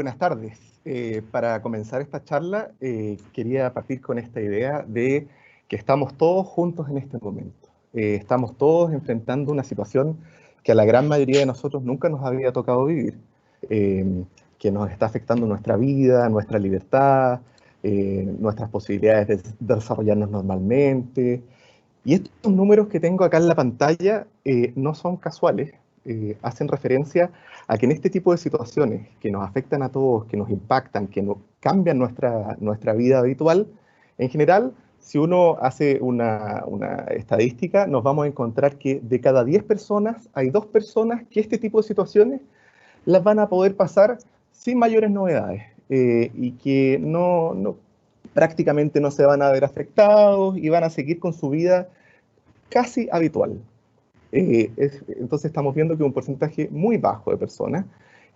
Buenas tardes. Para comenzar esta charla, quería partir con esta idea de que estamos todos juntos en este momento. Estamos todos enfrentando una situación que a la gran mayoría de nosotros nunca nos había tocado vivir, que nos está afectando nuestra vida, nuestra libertad, nuestras posibilidades de desarrollarnos normalmente. Y estos números que tengo acá en la pantalla no son casuales, hacen referencia a que en este tipo de situaciones que nos afectan a todos, que nos impactan, que nos cambian nuestra vida habitual, en general, si uno hace una estadística, nos vamos a encontrar que de cada 10 personas, hay 2 personas que este tipo de situaciones las van a poder pasar sin mayores novedades y que prácticamente no se van a ver afectados y van a seguir con su vida casi habitual. Entonces estamos viendo que un porcentaje muy bajo de personas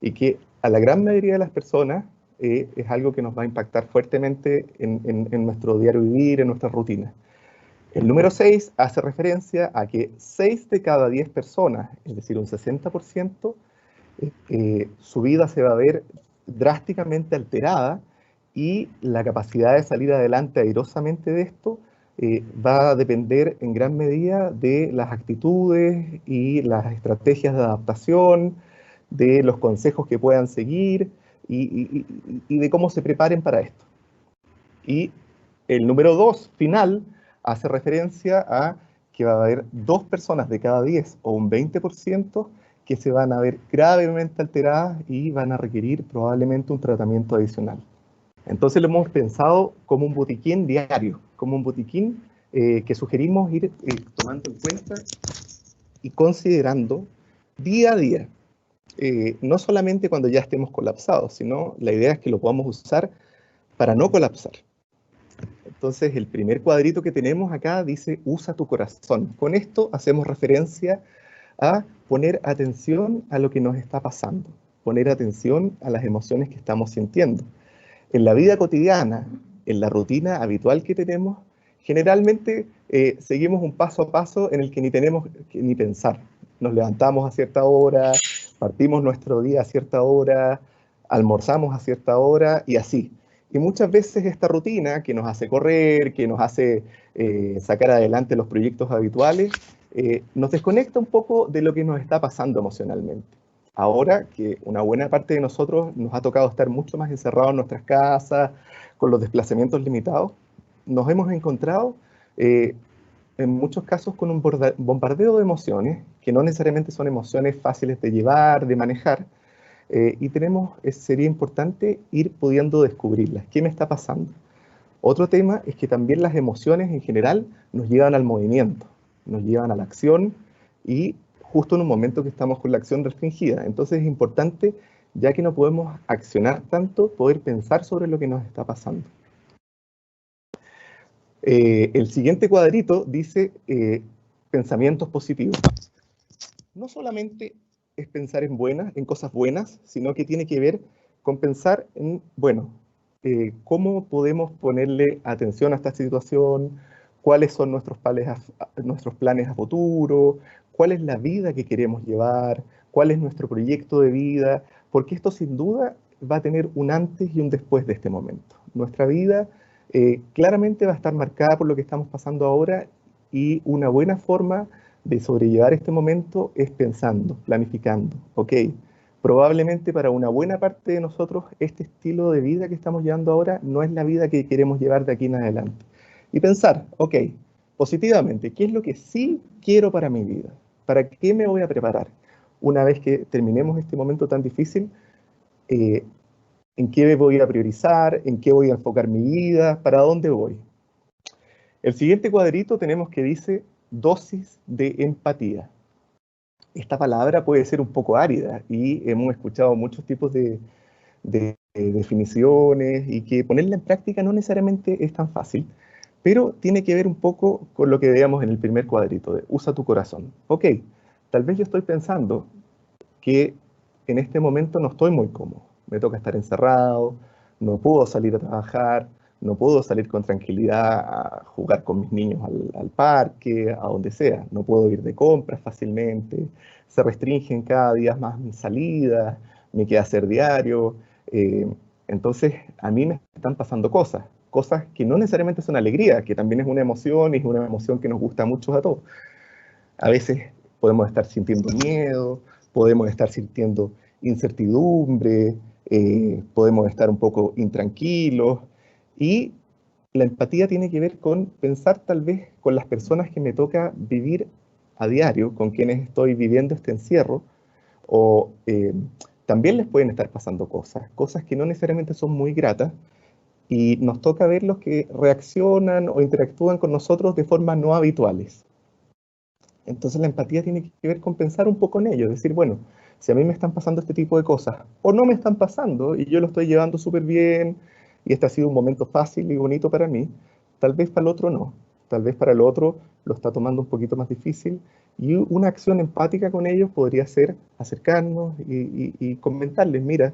y que a la gran mayoría de las personas es algo que nos va a impactar fuertemente en nuestro diario vivir, en nuestra rutina. El número 6 hace referencia a que 6 de cada 10 personas, es decir, un 60%, su vida se va a ver drásticamente alterada y la capacidad de salir adelante airosamente de esto va a depender en gran medida de las actitudes y las estrategias de adaptación, de los consejos que puedan seguir y de cómo se preparen para esto. Y el número 2 final hace referencia a que va a haber 2 personas de cada 10 o un 20% que se van a ver gravemente alteradas y van a requerir probablemente un tratamiento adicional. Entonces lo hemos pensado como un botiquín diario, como un botiquín que sugerimos ir tomando en cuenta y considerando día a día. No solamente cuando ya estemos colapsados, sino la idea es que lo podamos usar para no colapsar. Entonces el primer cuadrito que tenemos acá dice usa tu corazón. Con esto hacemos referencia a poner atención a lo que nos está pasando, poner atención a las emociones que estamos sintiendo. En la vida cotidiana, en la rutina habitual que tenemos, generalmente seguimos un paso a paso en el que ni tenemos que ni pensar. Nos levantamos a cierta hora, partimos nuestro día a cierta hora, almorzamos a cierta hora y así. Y muchas veces esta rutina que nos hace correr, que nos hace sacar adelante los proyectos habituales, nos desconecta un poco de lo que nos está pasando emocionalmente. Ahora que una buena parte de nosotros nos ha tocado estar mucho más encerrados en nuestras casas, con los desplazamientos limitados, nos hemos encontrado en muchos casos con un bombardeo de emociones, que no necesariamente son emociones fáciles de llevar, de manejar, y sería importante ir pudiendo descubrirlas. ¿Qué me está pasando? Otro tema es que también las emociones en general nos llevan al movimiento, nos llevan a la acción y justo en un momento que estamos con la acción restringida. Entonces es importante, ya que no podemos accionar tanto, poder pensar sobre lo que nos está pasando. El siguiente cuadrito dice pensamientos positivos. No solamente es pensar en cosas buenas, sino que tiene que ver con pensar en, bueno, cómo podemos ponerle atención a esta situación, cuáles son nuestros planes a futuro, cuál es la vida que queremos llevar, cuál es nuestro proyecto de vida, porque esto sin duda va a tener un antes y un después de este momento. Nuestra vida claramente va a estar marcada por lo que estamos pasando ahora y una buena forma de sobrellevar este momento es pensando, planificando. Ok, probablemente para una buena parte de nosotros este estilo de vida que estamos llevando ahora no es la vida que queremos llevar de aquí en adelante. Y pensar, ok, positivamente, ¿qué es lo que sí quiero para mi vida? ¿Para qué me voy a preparar? Una vez que terminemos este momento tan difícil, ¿en qué voy a priorizar? ¿En qué voy a enfocar mi vida? ¿Para dónde voy? El siguiente cuadrito tenemos que dice dosis de empatía. Esta palabra puede ser un poco árida y hemos escuchado muchos tipos de definiciones y que ponerla en práctica no necesariamente es tan fácil, pero tiene que ver un poco con lo que veíamos en el primer cuadrito de usa tu corazón. Ok, tal vez yo estoy pensando que en este momento no estoy muy cómodo, me toca estar encerrado, no puedo salir a trabajar, no puedo salir con tranquilidad a jugar con mis niños al parque, a donde sea, no puedo ir de compras fácilmente, se restringen cada día más mis salidas, mi quehacer diario, Eh, entonces, a mí me están pasando cosas que no necesariamente son alegría, que también es una emoción y es una emoción que nos gusta mucho a todos. A veces podemos estar sintiendo miedo, podemos estar sintiendo incertidumbre, podemos estar un poco intranquilos y la empatía tiene que ver con pensar tal vez con las personas que me toca vivir a diario, con quienes estoy viviendo este encierro, o también les pueden estar pasando cosas que no necesariamente son muy gratas, y nos toca ver los que reaccionan o interactúan con nosotros de formas no habituales. Entonces la empatía tiene que ver con pensar un poco en ello, decir, bueno, si a mí me están pasando este tipo de cosas, o no me están pasando, y yo lo estoy llevando súper bien, y este ha sido un momento fácil y bonito para mí, tal vez para el otro no, tal vez para el otro lo está tomando un poquito más difícil, y una acción empática con ellos podría ser acercarnos y comentarles, mira,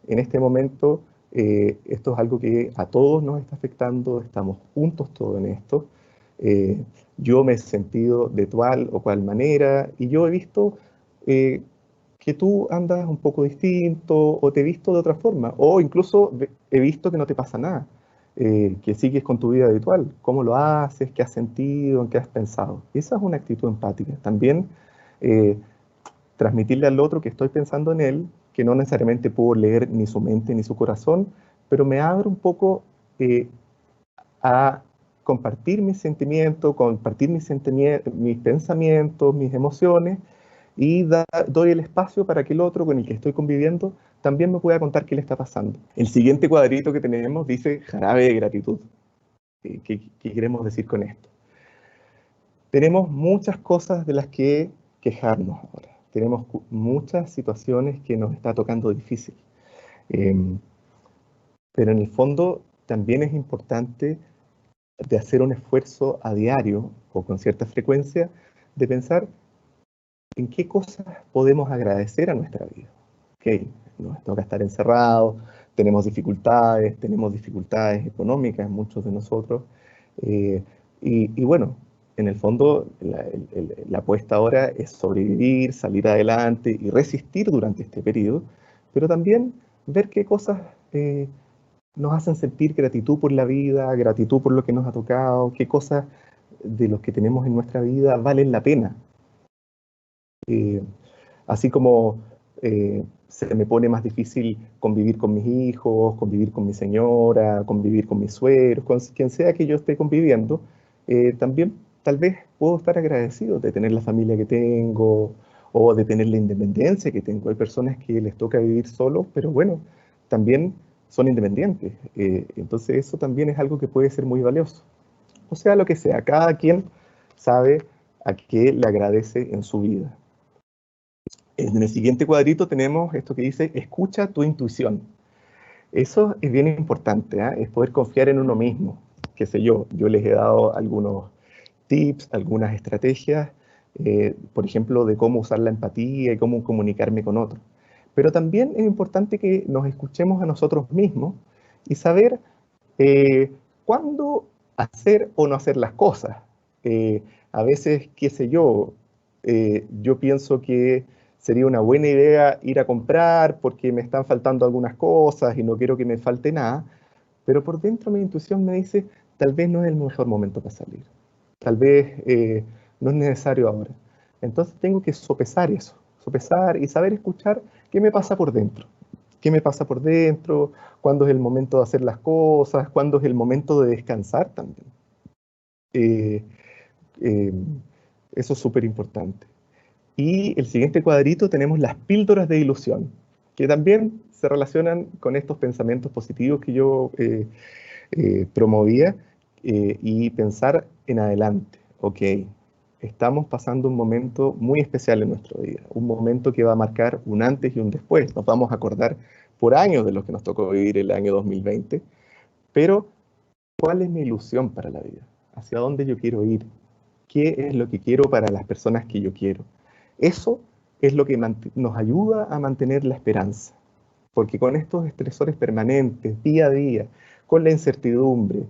en este momento esto es algo que a todos nos está afectando, estamos juntos todos en esto, eh, yo me he sentido de tal o cual manera y yo he visto eh, que tú andas un poco distinto o te he visto de otra forma o incluso he visto que no te pasa nada, que sigues con tu vida habitual. ¿Cómo lo haces? ¿Qué has sentido? ¿En qué has pensado? Esa es una actitud empática. También eh, transmitirle al otro que estoy pensando en él, que no necesariamente puedo leer ni su mente ni su corazón, pero me abre un poco eh, a compartir mis sentimientos, compartir mis pensamientos, mis emociones, y doy el espacio para que el otro con el que estoy conviviendo también me pueda contar qué le está pasando. El siguiente cuadrito que tenemos dice jarabe de gratitud. ¿Qué queremos decir con esto? Tenemos muchas cosas de las que quejarnos ahora. Tenemos muchas situaciones que nos está tocando difícil. Eh, pero en el fondo también es importante de hacer un esfuerzo a diario o con cierta frecuencia de pensar en qué cosas podemos agradecer a nuestra vida. Ok, nos toca estar encerrados, tenemos dificultades económicas, muchos de nosotros, eh, y bueno, en el fondo la apuesta ahora es sobrevivir, salir adelante y resistir durante este periodo, pero también ver qué cosas nos hacen sentir gratitud por la vida, gratitud por lo que nos ha tocado, qué cosas de los que tenemos en nuestra vida valen la pena. Eh, Así como se me pone más difícil convivir con mis hijos, convivir con mi señora, convivir con mis suegros, con quien sea que yo esté conviviendo, también tal vez puedo estar agradecido de tener la familia que tengo o de tener la independencia que tengo. Hay personas que les toca vivir solos, pero bueno, también son independientes. Entonces eso también es algo que puede ser muy valioso. O sea, lo que sea, cada quien sabe a qué le agradece en su vida. En el siguiente cuadrito tenemos esto que dice, escucha tu intuición. Eso es bien importante, ¿eh? Es poder confiar en uno mismo. Qué sé yo les he dado algunos tips, algunas estrategias, por ejemplo, de cómo usar la empatía y cómo comunicarme con otros. Pero también es importante que nos escuchemos a nosotros mismos y saber eh, cuándo hacer o no hacer las cosas. A veces, qué sé yo pienso que sería una buena idea ir a comprar porque me están faltando algunas cosas y no quiero que me falte nada, pero por dentro mi intuición me dice, tal vez no es el mejor momento para salir, tal vez no es necesario ahora. Entonces tengo que sopesar eso, sopesar y saber escuchar qué me pasa por dentro. ¿Qué me pasa por dentro? ¿Cuándo es el momento de hacer las cosas? ¿Cuándo es el momento de descansar también? Eh, eh, Eso es súper importante. Y el siguiente cuadrito tenemos las píldoras de ilusión, que también se relacionan con estos pensamientos positivos que yo promovía, y pensar en adelante. Ok, estamos pasando un momento muy especial en nuestra vida, un momento que va a marcar un antes y un después. Nos vamos a acordar por años de lo que nos tocó vivir el año 2020, pero ¿cuál es mi ilusión para la vida? ¿Hacia dónde yo quiero ir? ¿Qué es lo que quiero para las personas que yo quiero? Eso es lo que nos ayuda a mantener la esperanza, porque con estos estresores permanentes, día a día, con la incertidumbre,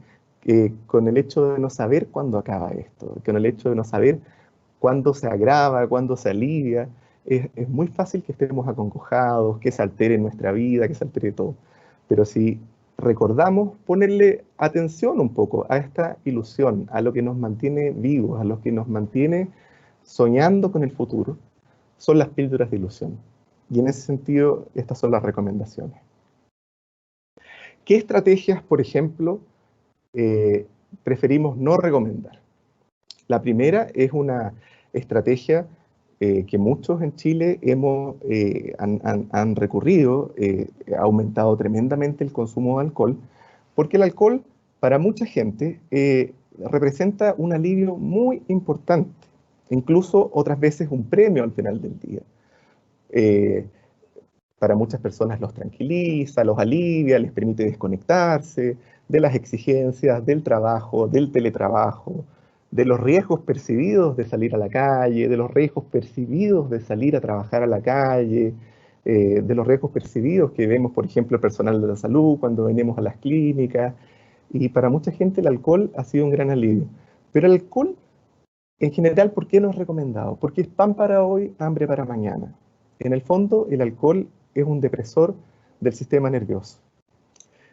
con el hecho de no saber cuándo acaba esto, con el hecho de no saber cuándo se agrava, cuándo se alivia, es muy fácil que estemos acongojados, que se altere nuestra vida, que se altere todo. Pero si recordamos ponerle atención un poco a esta ilusión, a lo que nos mantiene vivos, a lo que nos mantiene soñando con el futuro, son las píldoras de ilusión. Y en ese sentido, estas son las recomendaciones. ¿Qué estrategias, por ejemplo, preferimos no recomendar? La primera es una estrategia que muchos en Chile han recurrido, ha aumentado tremendamente el consumo de alcohol, porque el alcohol para mucha gente representa un alivio muy importante, incluso otras veces un premio al final del día. Para muchas personas los tranquiliza, los alivia, les permite desconectarse de las exigencias del trabajo, del teletrabajo, de los riesgos percibidos de salir a la calle, de los riesgos percibidos de salir a trabajar a la calle, de los riesgos percibidos que vemos, por ejemplo, el personal de la salud cuando venimos a las clínicas. Y para mucha gente el alcohol ha sido un gran alivio. Pero el alcohol, en general, ¿por qué no es recomendado? Porque es pan para hoy, hambre para mañana. En el fondo, el alcohol es un depresor del sistema nervioso.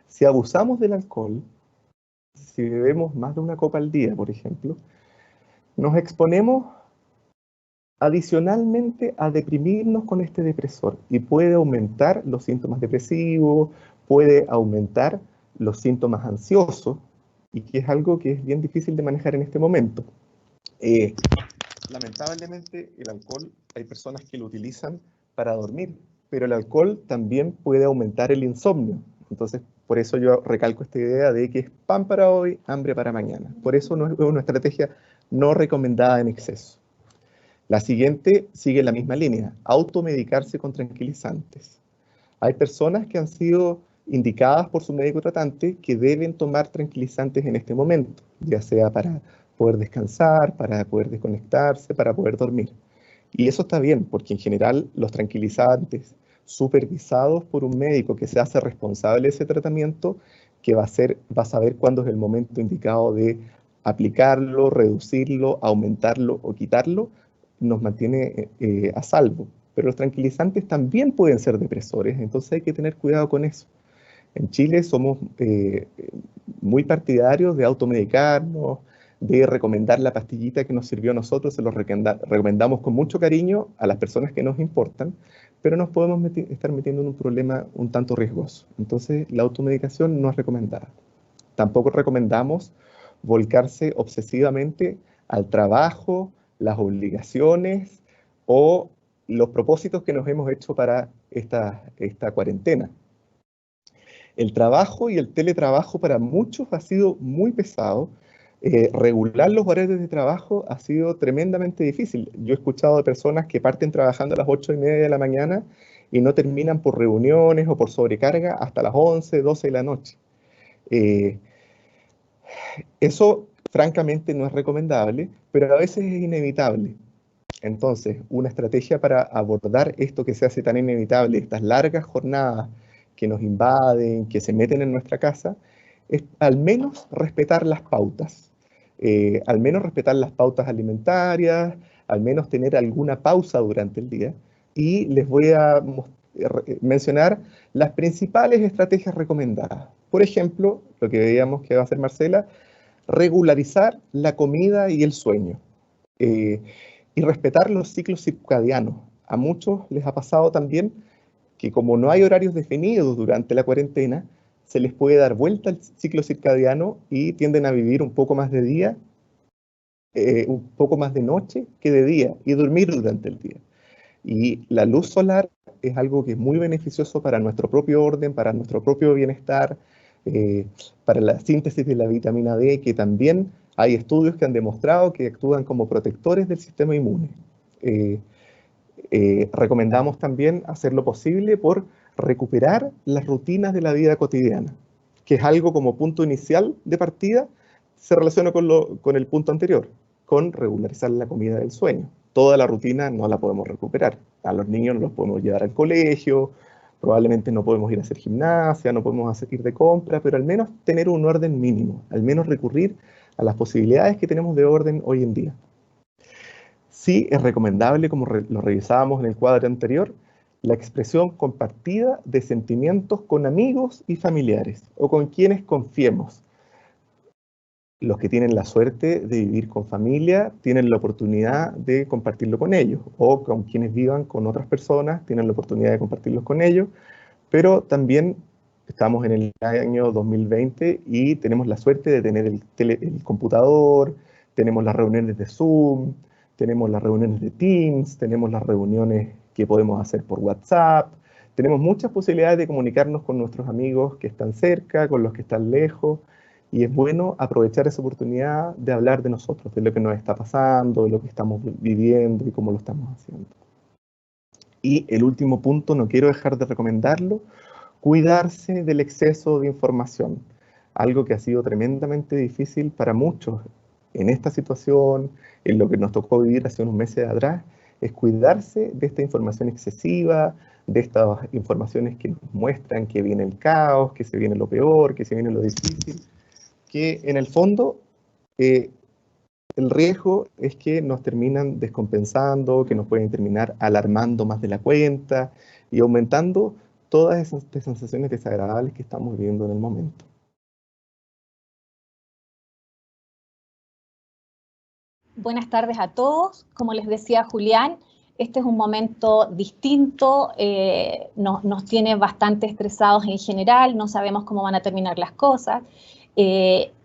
Si abusamos del alcohol, si bebemos más de una copa al día, por ejemplo, nos exponemos adicionalmente a deprimirnos con este depresor y puede aumentar los síntomas depresivos, puede aumentar los síntomas ansiosos, y que es algo que es bien difícil de manejar en este momento. Lamentablemente, el alcohol, hay personas que lo utilizan para dormir, pero el alcohol también puede aumentar el insomnio. Entonces, por eso yo recalco esta idea de que es pan para hoy, hambre para mañana. Por eso no es una estrategia no recomendada en exceso. La siguiente sigue la misma línea, automedicarse con tranquilizantes. Hay personas que han sido indicadas por su médico tratante que deben tomar tranquilizantes en este momento, ya sea para poder descansar, para poder desconectarse, para poder dormir. Y eso está bien, porque en general los tranquilizantes supervisados por un médico que se hace responsable de ese tratamiento, que va a saber cuándo es el momento indicado de aplicarlo, reducirlo, aumentarlo o quitarlo, nos mantiene a salvo. Pero los tranquilizantes también pueden ser depresores, entonces hay que tener cuidado con eso. En Chile somos muy partidarios de automedicarnos, de recomendar la pastillita que nos sirvió a nosotros, se los recomendamos con mucho cariño a las personas que nos importan, pero nos podemos estar metiendo en un problema un tanto riesgoso. Entonces, la automedicación no es recomendada. Tampoco recomendamos volcarse obsesivamente al trabajo, las obligaciones o los propósitos que nos hemos hecho para esta cuarentena. El trabajo y el teletrabajo para muchos ha sido muy pesado. Regular los horarios de trabajo ha sido tremendamente difícil. Yo he escuchado de personas que parten trabajando a las 8:30 de la mañana y no terminan por reuniones o por sobrecarga hasta las 11, 12 de la noche. Eso francamente no es recomendable, pero a veces es inevitable. Entonces, una estrategia para abordar esto que se hace tan inevitable, estas largas jornadas que nos invaden, que se meten en nuestra casa, es al menos respetar las pautas. Al menos respetar las pautas alimentarias, al menos tener alguna pausa durante el día. Y les voy a mencionar las principales estrategias recomendadas. Por ejemplo, lo que veíamos que va a hacer Marcela, regularizar la comida y el sueño. Y respetar los ciclos circadianos. A muchos les ha pasado también que como no hay horarios definidos durante la cuarentena, se les puede dar vuelta al ciclo circadiano y tienden a vivir un poco más de día, un poco más de noche que de día, y dormir durante el día. Y la luz solar es algo que es muy beneficioso para nuestro propio orden, para nuestro propio bienestar, para la síntesis de la vitamina D, que también hay estudios que han demostrado que actúan como protectores del sistema inmune. Recomendamos también hacer lo posible por recuperar las rutinas de la vida cotidiana, que es algo como punto inicial de partida, se relaciona con el punto anterior, con regularizar la comida del sueño. Toda la rutina no la podemos recuperar. A los niños no los podemos llevar al colegio, probablemente no podemos ir a hacer gimnasia, no podemos ir de compra, pero al menos tener un orden mínimo, al menos recurrir a las posibilidades que tenemos de orden hoy en día. Sí es recomendable, como lo revisábamos en el cuadro anterior, la expresión compartida de sentimientos con amigos y familiares, o con quienes confiemos. Los que tienen la suerte de vivir con familia tienen la oportunidad de compartirlo con ellos, o con quienes vivan con otras personas tienen la oportunidad de compartirlos con ellos, pero también estamos en el año 2020 y tenemos la suerte de tener el computador, tenemos las reuniones de Zoom, tenemos las reuniones de Teams, tenemos las reuniones que podemos hacer por WhatsApp, tenemos muchas posibilidades de comunicarnos con nuestros amigos que están cerca, con los que están lejos, y es bueno aprovechar esa oportunidad de hablar de nosotros, de lo que nos está pasando, de lo que estamos viviendo y cómo lo estamos haciendo. Y el último punto, no quiero dejar de recomendarlo, cuidarse del exceso de información, algo que ha sido tremendamente difícil para muchos en esta situación, en lo que nos tocó vivir hace unos meses atrás, es cuidarse de esta información excesiva, de estas informaciones que nos muestran que viene el caos, que se viene lo peor, que se viene lo difícil, que en el fondo el riesgo es que nos terminan descompensando, que nos pueden terminar alarmando más de la cuenta y aumentando todas esas sensaciones desagradables que estamos viviendo en el momento. Buenas tardes a todos. Como les decía Julián, este es un momento distinto, nos tiene bastante estresados en general, no sabemos cómo van a terminar las cosas,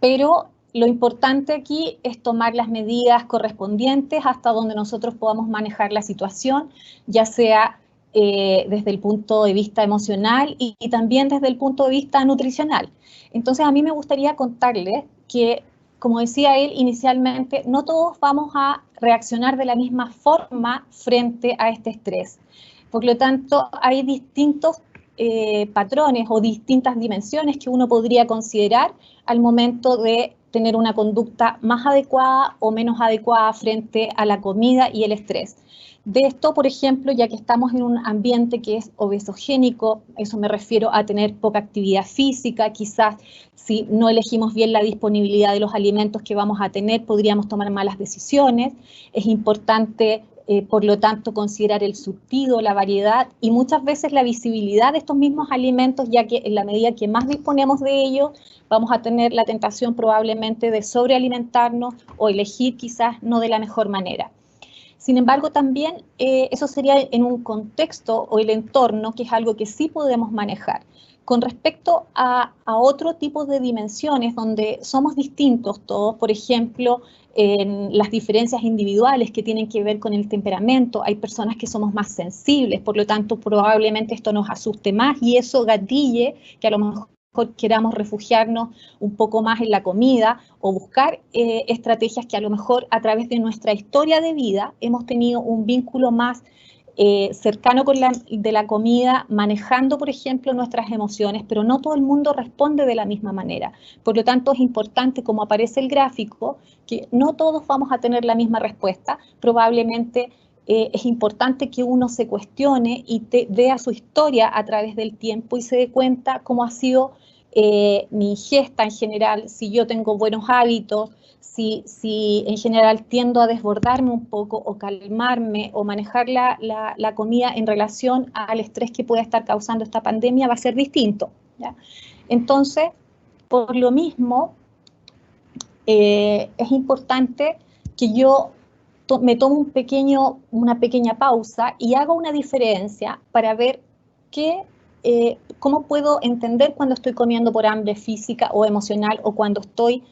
pero lo importante aquí es tomar las medidas correspondientes hasta donde nosotros podamos manejar la situación, ya sea desde el punto de vista emocional y también desde el punto de vista nutricional. Entonces a mí me gustaría contarles que, como decía él inicialmente, no todos vamos a reaccionar de la misma forma frente a este estrés. Por lo tanto, hay distintos patrones o distintas dimensiones que uno podría considerar al momento de tener una conducta más adecuada o menos adecuada frente a la comida y el estrés. De esto, por ejemplo, ya que estamos en un ambiente que es obesogénico, eso me refiero a tener poca actividad física, quizás si no elegimos bien la disponibilidad de los alimentos que vamos a tener, podríamos tomar malas decisiones. Es importante, por lo tanto, considerar el surtido, la variedad y muchas veces la visibilidad de estos mismos alimentos, ya que en la medida que más disponemos de ellos, vamos a tener la tentación probablemente de sobrealimentarnos o elegir quizás no de la mejor manera. Sin embargo, también eso sería en un contexto o el entorno, que es algo que sí podemos manejar. Con respecto a otro tipo de dimensiones donde somos distintos todos, por ejemplo, en las diferencias individuales que tienen que ver con el temperamento, hay personas que somos más sensibles, por lo tanto probablemente esto nos asuste más y eso gatille que a lo mejor queramos refugiarnos un poco más en la comida o buscar estrategias que a lo mejor a través de nuestra historia de vida hemos tenido un vínculo más cercano con la comida, manejando, por ejemplo, nuestras emociones, pero no todo el mundo responde de la misma manera. Por lo tanto, es importante, como aparece el gráfico, que no todos vamos a tener la misma respuesta. Probablemente es importante que uno se cuestione y vea su historia a través del tiempo y se dé cuenta cómo ha sido mi ingesta en general, si yo tengo buenos hábitos, si en general tiendo a desbordarme un poco o calmarme o manejar la comida en relación al estrés que puede estar causando esta pandemia va a ser distinto, ¿ya? Entonces, por lo mismo, es importante que yo me tomo una pequeña pausa y haga una diferencia para ver cómo puedo entender cuando estoy comiendo por hambre física o emocional o cuando estoy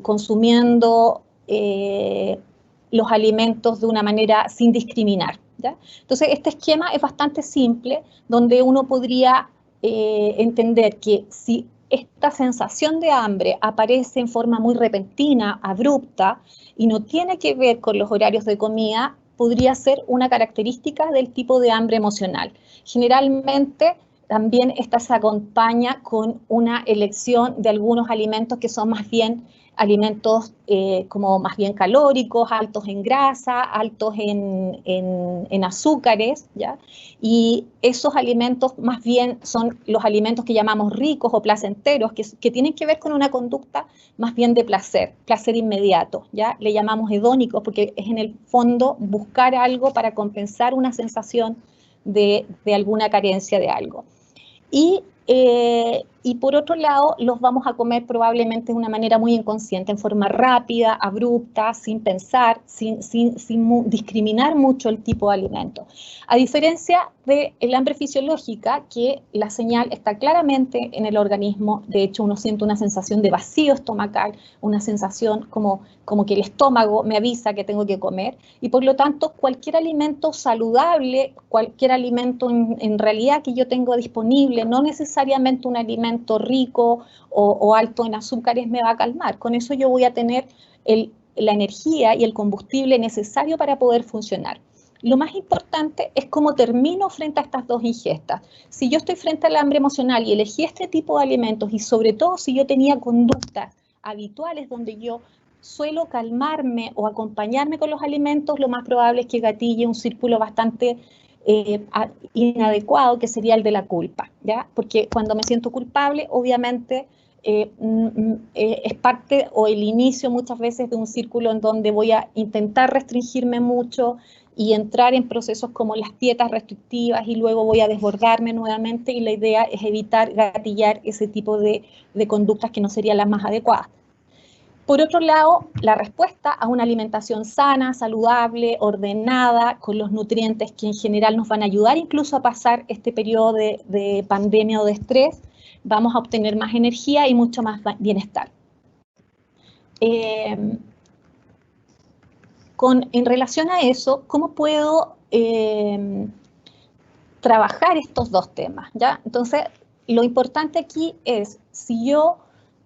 consumiendo los alimentos de una manera sin discriminar, ¿ya? Entonces, este esquema es bastante simple, donde uno podría entender que si esta sensación de hambre aparece en forma muy repentina, abrupta, y no tiene que ver con los horarios de comida, podría ser una característica del tipo de hambre emocional. Generalmente, también esta se acompaña con una elección de algunos alimentos que son más bien alimentos como más bien calóricos, altos en grasa, altos en azúcares, ¿ya? Y esos alimentos más bien son los alimentos que llamamos ricos o placenteros, que tienen que ver con una conducta más bien de placer inmediato, ¿ya? Le llamamos hedónicos porque es en el fondo buscar algo para compensar una sensación de alguna carencia de algo. Y por otro lado, los vamos a comer probablemente de una manera muy inconsciente, en forma rápida, abrupta, sin pensar, sin discriminar mucho el tipo de alimento. A diferencia del hambre fisiológica, que la señal está claramente en el organismo. De hecho, uno siente una sensación de vacío estomacal, una sensación como que el estómago me avisa que tengo que comer, y por lo tanto cualquier alimento saludable, cualquier alimento en realidad que yo tengo disponible, no necesariamente un alimento rico o alto en azúcares, me va a calmar. Con eso yo voy a tener la energía y el combustible necesario para poder funcionar. Lo más importante es cómo termino frente a estas dos ingestas. Si yo estoy frente al hambre emocional y elegí este tipo de alimentos, y sobre todo si yo tenía conductas habituales donde yo suelo calmarme o acompañarme con los alimentos, lo más probable es que gatille un círculo bastante inadecuado, que sería el de la culpa, ¿ya? Porque cuando me siento culpable, obviamente es parte o el inicio muchas veces de un círculo en donde voy a intentar restringirme mucho y entrar en procesos como las dietas restrictivas, y luego voy a desbordarme nuevamente, y la idea es evitar gatillar ese tipo de conductas que no serían las más adecuadas. Por otro lado, la respuesta a una alimentación sana, saludable, ordenada, con los nutrientes que en general nos van a ayudar incluso a pasar este periodo de pandemia o de estrés, vamos a obtener más energía y mucho más bienestar. En relación a eso, ¿cómo puedo trabajar estos dos temas? ¿Ya? Entonces, lo importante aquí es, si yo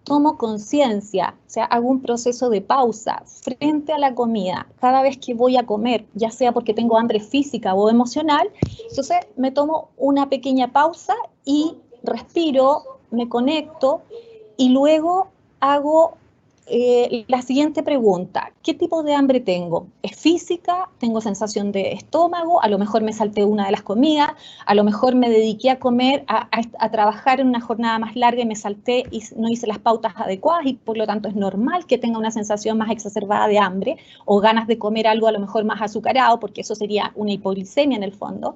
tomo conciencia, o sea, hago un proceso de pausa frente a la comida cada vez que voy a comer, ya sea porque tengo hambre física o emocional, entonces me tomo una pequeña pausa y respiro, me conecto, y luego hago la siguiente pregunta: ¿qué tipo de hambre tengo? ¿Es física? ¿Tengo sensación de estómago? A lo mejor me salté una de las comidas, a lo mejor me dediqué a comer, a trabajar en una jornada más larga y me salté y no hice las pautas adecuadas, y por lo tanto es normal que tenga una sensación más exacerbada de hambre o ganas de comer algo a lo mejor más azucarado, porque eso sería una hipoglicemia en el fondo.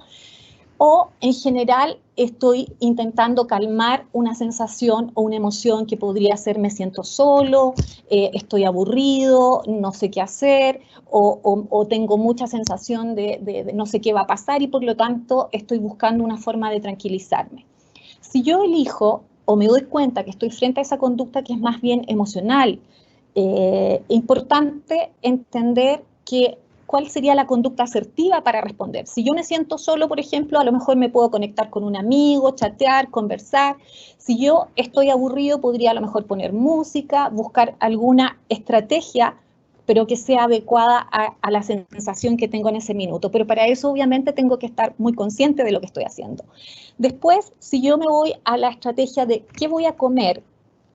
O en general estoy intentando calmar una sensación o una emoción que podría ser: me siento solo, estoy aburrido, no sé qué hacer, o tengo mucha sensación de no sé qué va a pasar, y por lo tanto estoy buscando una forma de tranquilizarme. Si yo elijo o me doy cuenta que estoy frente a esa conducta que es más bien emocional, importante entender cuál sería la conducta asertiva para responder. Si yo me siento solo, por ejemplo, a lo mejor me puedo conectar con un amigo, chatear, conversar. Si yo estoy aburrido, podría a lo mejor poner música, buscar alguna estrategia, pero que sea adecuada a la sensación que tengo en ese minuto. Pero para eso, obviamente, tengo que estar muy consciente de lo que estoy haciendo. Después, si yo me voy a la estrategia de qué voy a comer,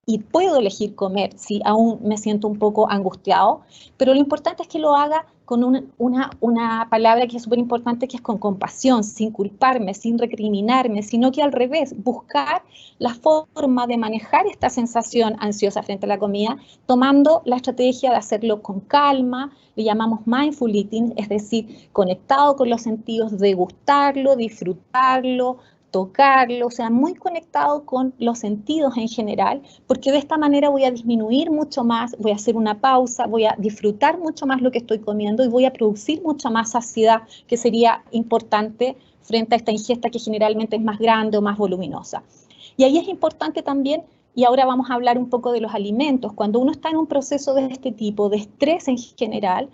y puedo elegir comer si aún me siento un poco angustiado, pero lo importante es que lo haga con una palabra que es súper importante, que es con compasión, sin culparme, sin recriminarme, sino que al revés, buscar la forma de manejar esta sensación ansiosa frente a la comida, tomando la estrategia de hacerlo con calma. Le llamamos mindful eating, es decir, conectado con los sentidos, degustarlo, disfrutarlo, tocarlo, o sea, muy conectado con los sentidos en general, porque de esta manera voy a disminuir mucho más, voy a hacer una pausa, voy a disfrutar mucho más lo que estoy comiendo y voy a producir mucha más saciedad, que sería importante frente a esta ingesta que generalmente es más grande o más voluminosa. Y ahí es importante también, y ahora vamos a hablar un poco de los alimentos, cuando uno está en un proceso de este tipo, de estrés en general,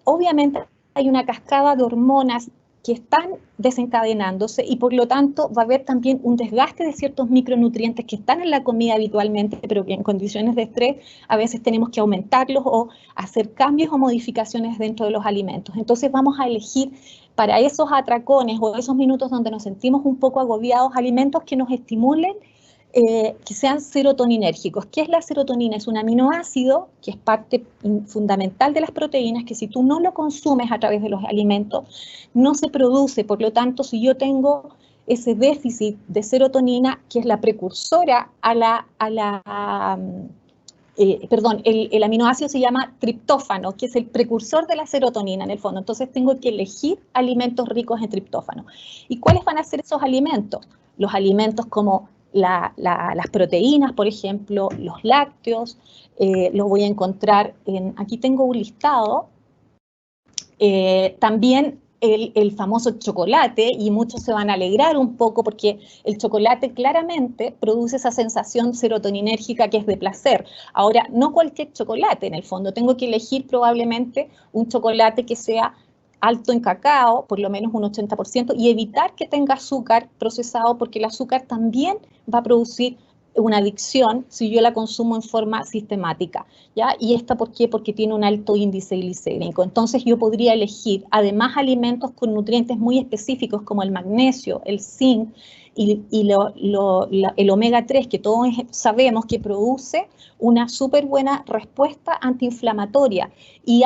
obviamente hay una cascada de hormonas que están desencadenándose, y por lo tanto va a haber también un desgaste de ciertos micronutrientes que están en la comida habitualmente, pero que en condiciones de estrés a veces tenemos que aumentarlos o hacer cambios o modificaciones dentro de los alimentos. Entonces vamos a elegir para esos atracones o esos minutos donde nos sentimos un poco agobiados, alimentos que nos estimulen, que sean serotoninérgicos. ¿Qué es la serotonina? Es un aminoácido que es parte fundamental de las proteínas, que si tú no lo consumes a través de los alimentos, no se produce. Por lo tanto, si yo tengo ese déficit de serotonina, que es la precursora a la perdón, el aminoácido se llama triptófano, que es el precursor de la serotonina en el fondo. Entonces tengo que elegir alimentos ricos en triptófano. ¿Y cuáles van a ser esos alimentos? Los alimentos como las proteínas, por ejemplo, los lácteos, los voy a encontrar aquí tengo un listado. También el famoso chocolate, y muchos se van a alegrar un poco porque el chocolate claramente produce esa sensación serotoninérgica que es de placer. Ahora, no cualquier chocolate en el fondo, tengo que elegir probablemente un chocolate que sea alto en cacao, por lo menos un 80%, y evitar que tenga azúcar procesado porque el azúcar también va a producir una adicción si yo la consumo en forma sistemática, ¿ya? ¿Y esta por qué? Porque tiene un alto índice glicémico. Entonces yo podría elegir, además, alimentos con nutrientes muy específicos como el magnesio, el zinc y el omega 3, que todos sabemos que produce una súper buena respuesta antiinflamatoria. Y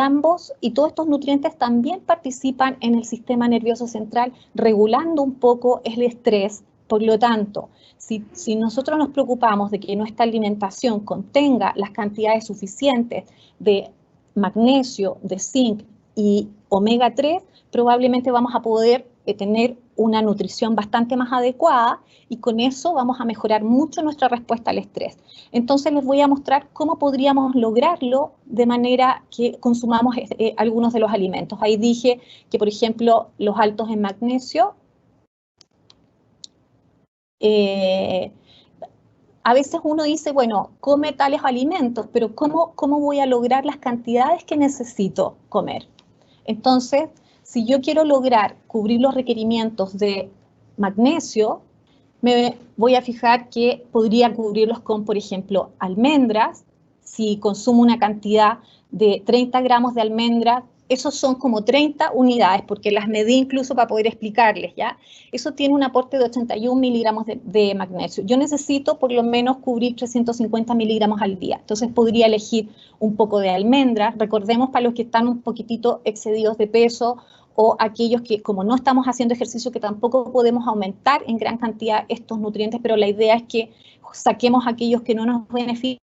todos estos nutrientes también participan en el sistema nervioso central, regulando un poco el estrés. Por lo tanto, si nosotros nos preocupamos de que nuestra alimentación contenga las cantidades suficientes de magnesio, de zinc y omega 3, probablemente vamos a poder tener una nutrición bastante más adecuada y con eso vamos a mejorar mucho nuestra respuesta al estrés. Entonces les voy a mostrar cómo podríamos lograrlo de manera que consumamos algunos de los alimentos. Ahí dije que, por ejemplo, los altos en magnesio, a veces uno dice, bueno, come tales alimentos, pero ¿cómo voy a lograr las cantidades que necesito comer? Entonces, si yo quiero lograr cubrir los requerimientos de magnesio, me voy a fijar que podría cubrirlos con, por ejemplo, almendras. Si consumo una cantidad de 30 gramos de almendras, esos son como 30 unidades, porque las medí incluso para poder explicarles, ¿ya? Eso tiene un aporte de 81 miligramos de magnesio. Yo necesito por lo menos cubrir 350 miligramos al día. Entonces podría elegir un poco de almendras. Recordemos para los que están un poquitito excedidos de peso o aquellos que, como no estamos haciendo ejercicio, que tampoco podemos aumentar en gran cantidad estos nutrientes, pero la idea es que saquemos aquellos que no nos benefician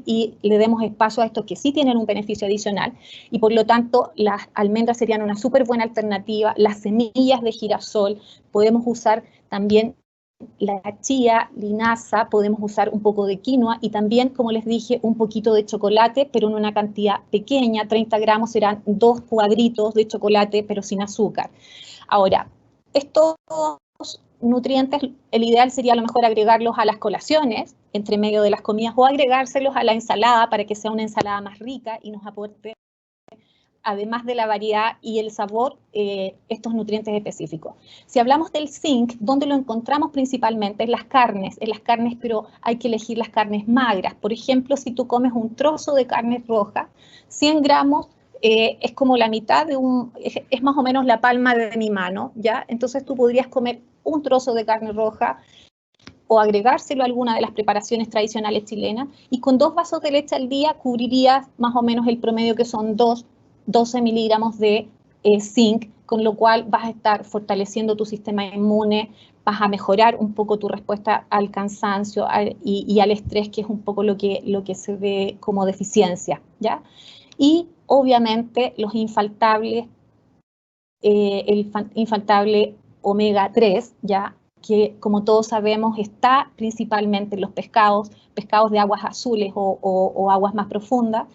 y le demos espacio a estos que sí tienen un beneficio adicional, y por lo tanto las almendras serían una súper buena alternativa. Las semillas de girasol, podemos usar también la chía, linaza, podemos usar un poco de quinoa y también, como les dije, un poquito de chocolate, pero en una cantidad pequeña. 30 gramos serán 2 cuadritos de chocolate, pero sin azúcar. Ahora, estos nutrientes, el ideal sería a lo mejor agregarlos a las colaciones, entre medio de las comidas, o agregárselos a la ensalada para que sea una ensalada más rica y nos aporte, además de la variedad y el sabor, estos nutrientes específicos. Si hablamos del zinc, ¿dónde lo encontramos principalmente? En las carnes, pero hay que elegir las carnes magras. Por ejemplo, si tú comes un trozo de carne roja, 100 gramos es como la mitad es más o menos la palma de mi mano, ¿ya? Entonces tú podrías comer un trozo de carne roja o agregárselo a alguna de las preparaciones tradicionales chilenas, y con 2 vasos de leche al día cubrirías más o menos el promedio, que son 12 miligramos de zinc, con lo cual vas a estar fortaleciendo tu sistema inmune, vas a mejorar un poco tu respuesta al cansancio y al estrés, que es un poco lo que se ve como deficiencia, ¿ya? Y obviamente los infaltables, el infaltable omega 3, ¿ya? Que como todos sabemos está principalmente en los pescados de aguas azules o aguas más profundas,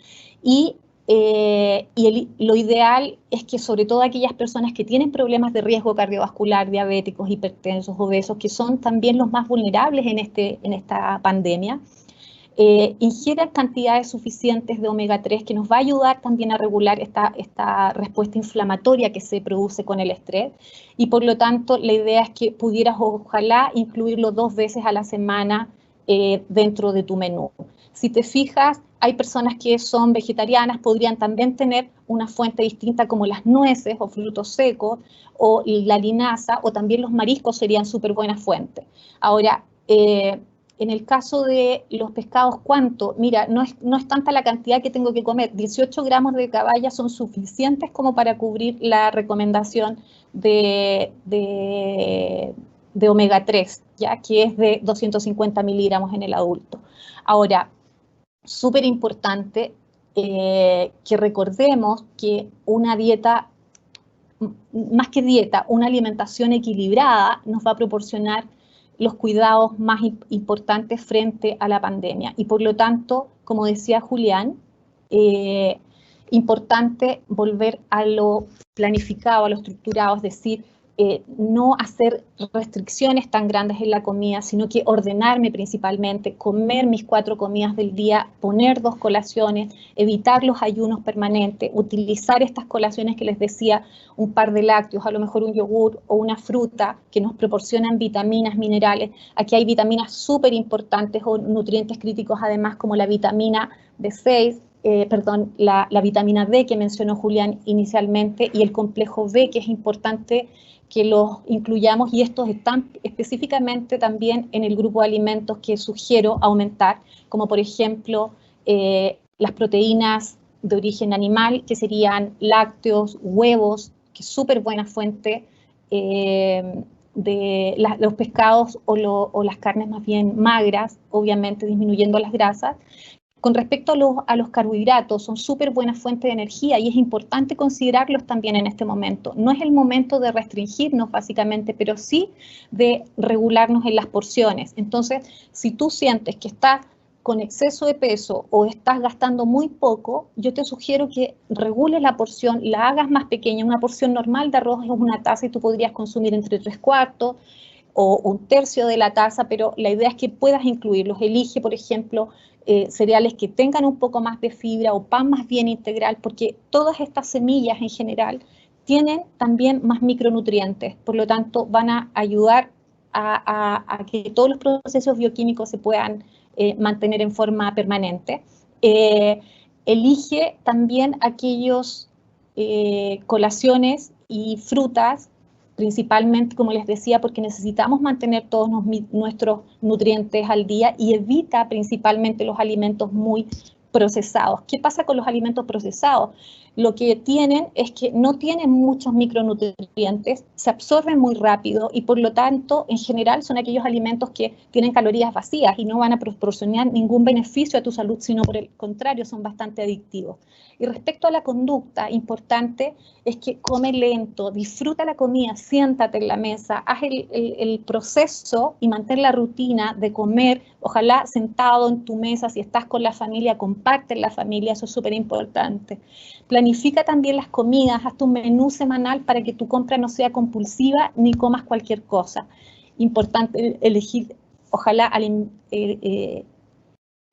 y lo ideal es que sobre todo aquellas personas que tienen problemas de riesgo cardiovascular, diabéticos, hipertensos, obesos, que son también los más vulnerables en esta pandemia, ingieran cantidades suficientes de omega 3, que nos va a ayudar también a regular esta respuesta inflamatoria que se produce con el estrés, y por lo tanto la idea es que pudieras ojalá incluirlo 2 veces a la semana dentro de tu menú. Si te fijas, hay personas que son vegetarianas, podrían también tener una fuente distinta como las nueces o frutos secos o la linaza, o también los mariscos serían súper buenas fuentes. Ahora, en el caso de los pescados, ¿cuánto? Mira, no es tanta la cantidad que tengo que comer. 18 gramos de caballa son suficientes como para cubrir la recomendación de omega 3, ¿ya? Que es de 250 miligramos en el adulto. Ahora, súper importante que recordemos que una dieta, más que dieta, una alimentación equilibrada nos va a proporcionar los cuidados más importantes frente a la pandemia. Y por lo tanto, como decía Julián, importante volver a lo planificado, a lo estructurado, es decir, no hacer restricciones tan grandes en la comida, sino que ordenarme principalmente, comer mis 4 comidas del día, poner 2 colaciones, evitar los ayunos permanentes, utilizar estas colaciones que les decía, un par de lácteos, a lo mejor un yogur o una fruta que nos proporcionan vitaminas, minerales. Aquí hay vitaminas súper importantes o nutrientes críticos además como la vitamina B6, la vitamina D que mencionó Julián inicialmente y el complejo B, que es importante que los incluyamos, y estos están específicamente también en el grupo de alimentos que sugiero aumentar, como por ejemplo las proteínas de origen animal, que serían lácteos, huevos, que es súper buena fuente, los pescados o las carnes más bien magras, obviamente disminuyendo las grasas. Con respecto a los carbohidratos, son súper buena fuente de energía y es importante considerarlos también en este momento. No es el momento de restringirnos básicamente, pero sí de regularnos en las porciones. Entonces, si tú sientes que estás con exceso de peso o estás gastando muy poco, yo te sugiero que regules la porción, la hagas más pequeña. Una porción normal de arroz es una taza y tú podrías consumir entre 3/4 o 1/3 de la taza, pero la idea es que puedas incluirlos. Elige, por ejemplo, cereales que tengan un poco más de fibra o pan más bien integral, porque todas estas semillas en general tienen también más micronutrientes, por lo tanto van a ayudar a que todos los procesos bioquímicos se puedan mantener en forma permanente. Elige también aquellos colaciones y frutas, principalmente, como les decía, porque necesitamos mantener todos nuestros nutrientes al día, y evita principalmente los alimentos muy procesados. ¿Qué pasa con los alimentos procesados? Lo que tienen es que no tienen muchos micronutrientes, se absorben muy rápido y por lo tanto, en general, son aquellos alimentos que tienen calorías vacías y no van a proporcionar ningún beneficio a tu salud, sino por el contrario, son bastante adictivos. Y respecto a la conducta, importante es que come lento, disfruta la comida, siéntate en la mesa, haz el proceso y mantén la rutina de comer, ojalá sentado en tu mesa, si estás con la familia, comparte en la familia, eso es súper importante. Planifica también las comidas, haz tu menú semanal para que tu compra no sea compulsiva ni comas cualquier cosa. Importante elegir, ojalá,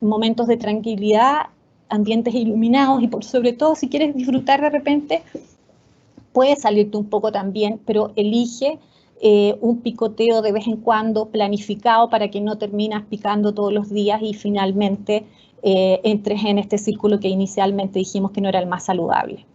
momentos de tranquilidad, ambientes iluminados y por sobre todo si quieres disfrutar de repente, puedes salirte un poco también, pero elige un picoteo de vez en cuando planificado para que no terminas picando todos los días y finalmente entres en este círculo que inicialmente dijimos que no era el más saludable.